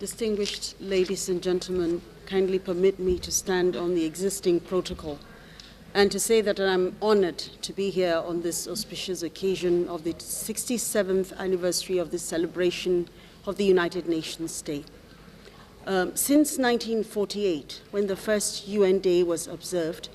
Distinguished ladies and gentlemen, kindly permit me to stand on the existing protocol and to say that I'm honored to be here on this auspicious occasion of the 67th anniversary of the celebration of the United Nations Day. Since 1948, when the first UN Day was observed,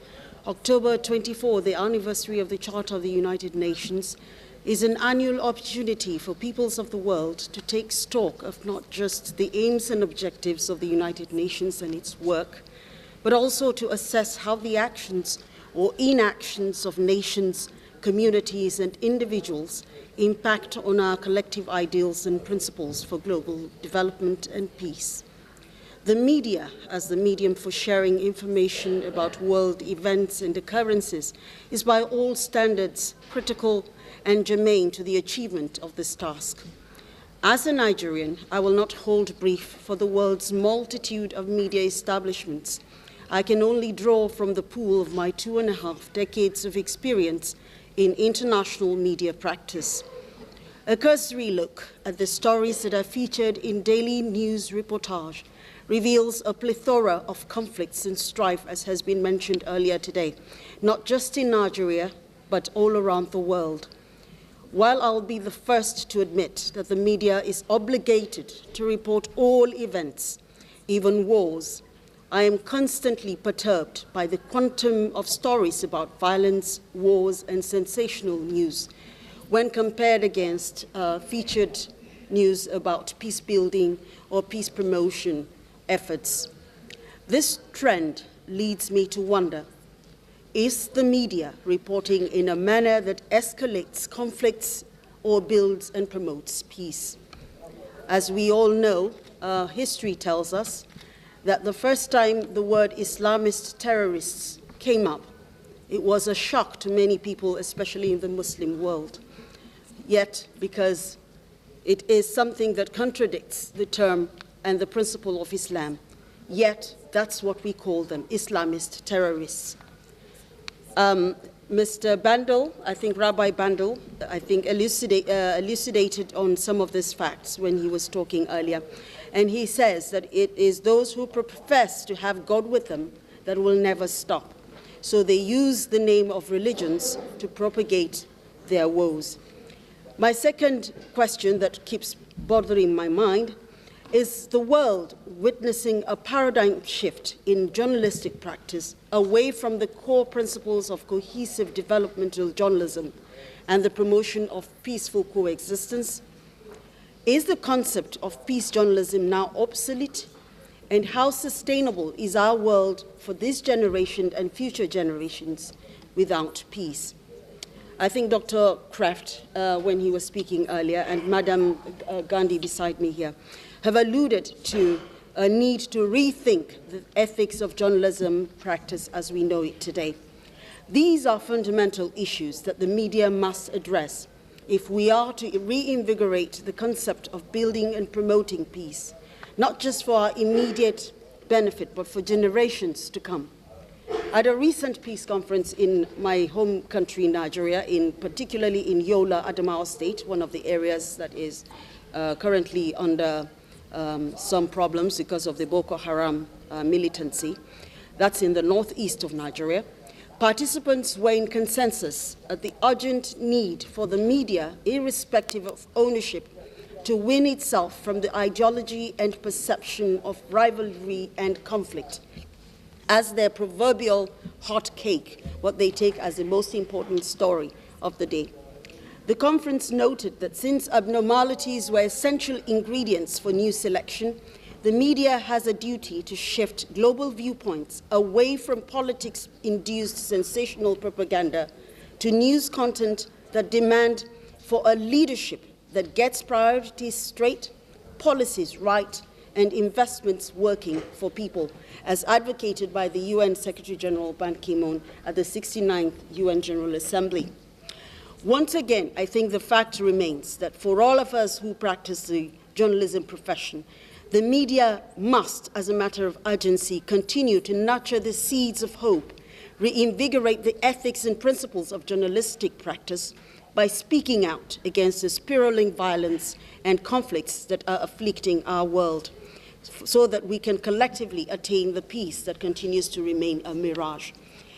October 24, the anniversary of the Charter of the United Nations, is an annual opportunity for peoples of the world to take stock of not just the aims and objectives of the United Nations and its work, but also to assess how the actions or inactions of nations, communities, and individuals impact on our collective ideals and principles for global development and peace. The media, as the medium for sharing information about world events and occurrences, is by all standards critical and germane to the achievement of this task. As a Nigerian, I will not hold brief for the world's multitude of media establishments. I can only draw from the pool of my 2.5 decades of experience in international media practice. A cursory look at the stories that are featured in daily news reportage reveals a plethora of conflicts and strife, as has been mentioned earlier today, not just in Nigeria, but all around the world. While I'll be the first to admit that the media is obligated to report all events, even wars, I am constantly perturbed by the quantum of stories about violence, wars, and sensational news when compared against featured news about peace building or peace promotion efforts. This trend leads me to wonder, is the media reporting in a manner that escalates conflicts or builds and promotes peace? As we all know, history tells us that the first time the word Islamist terrorists came up, it was a shock to many people, especially in the Muslim world. Yet, because it is something that contradicts the term and the principle of Islam, yet that's what we call them, Islamist terrorists. Mr. Bandel, I think Rabbi Bandel, elucidated on some of these facts when he was talking earlier. And he says that it is those who profess to have God with them that will never stop. So they use the name of religions to propagate their woes. My second question that keeps bothering my mind is the world witnessing a paradigm shift in journalistic practice away from the core principles of cohesive developmental journalism and the promotion of peaceful coexistence? Is the concept of peace journalism now obsolete? And how sustainable is our world for this generation and future generations without peace? I think Dr. Kraft, when he was speaking earlier, and Madam Gandhi beside me here, have alluded to a need to rethink the ethics of journalism practice as we know it today. These are fundamental issues that the media must address if we are to reinvigorate the concept of building and promoting peace, not just for our immediate benefit, but for generations to come. At a recent peace conference in my home country, Nigeria, particularly in Yola, Adamawa State, one of the areas that is currently under some problems because of the Boko Haram militancy. That's in the northeast of Nigeria. Participants were in consensus at the urgent need for the media, irrespective of ownership, to win itself from the ideology and perception of rivalry and conflict as their proverbial hot cake, what they take as the most important story of the day. The conference noted that since abnormalities were essential ingredients for news selection, the media has a duty to shift global viewpoints away from politics-induced sensational propaganda to news content that demand for a leadership that gets priorities straight, policies right, and investments working for people, as advocated by the UN Secretary-General Ban Ki-moon at the 69th UN General Assembly. Once again, I think the fact remains that for all of us who practice the journalism profession, the media must, as a matter of urgency, continue to nurture the seeds of hope, reinvigorate the ethics and principles of journalistic practice by speaking out against the spiraling violence and conflicts that are afflicting our world. so that we can collectively attain the peace that continues to remain a mirage.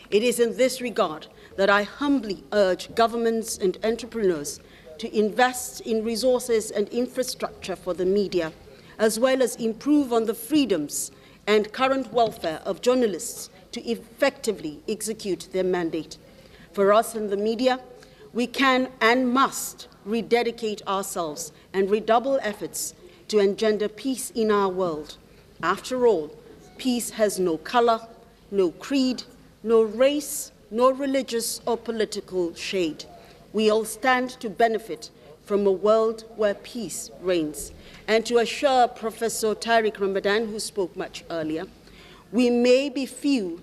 It is in this regard that I humbly urge governments and entrepreneurs to invest in resources and infrastructure for the media, as well as improve on the freedoms and current welfare of journalists to effectively execute their mandate. For us in the media, we can and must rededicate ourselves and redouble efforts to engender peace in our world. After all, peace has no color, no creed, no race, no religious or political shade. We all stand to benefit from a world where peace reigns. And to assure Professor Tariq Ramadan, who spoke much earlier, we may be few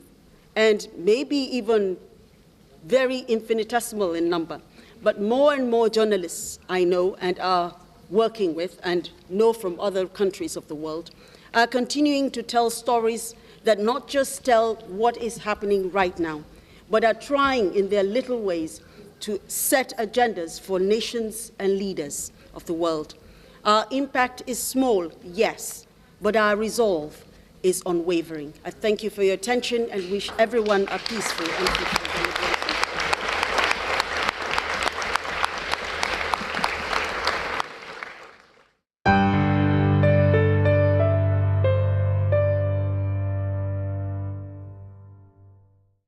and maybe even very infinitesimal in number, but more and more journalists I know and are working with and know from other countries of the world are continuing to tell stories that not just tell what is happening right now, but are trying in their little ways to set agendas for nations and leaders of the world. Our impact is small, yes, but our resolve is unwavering. I thank you for your attention and wish everyone a peaceful and fruitful day.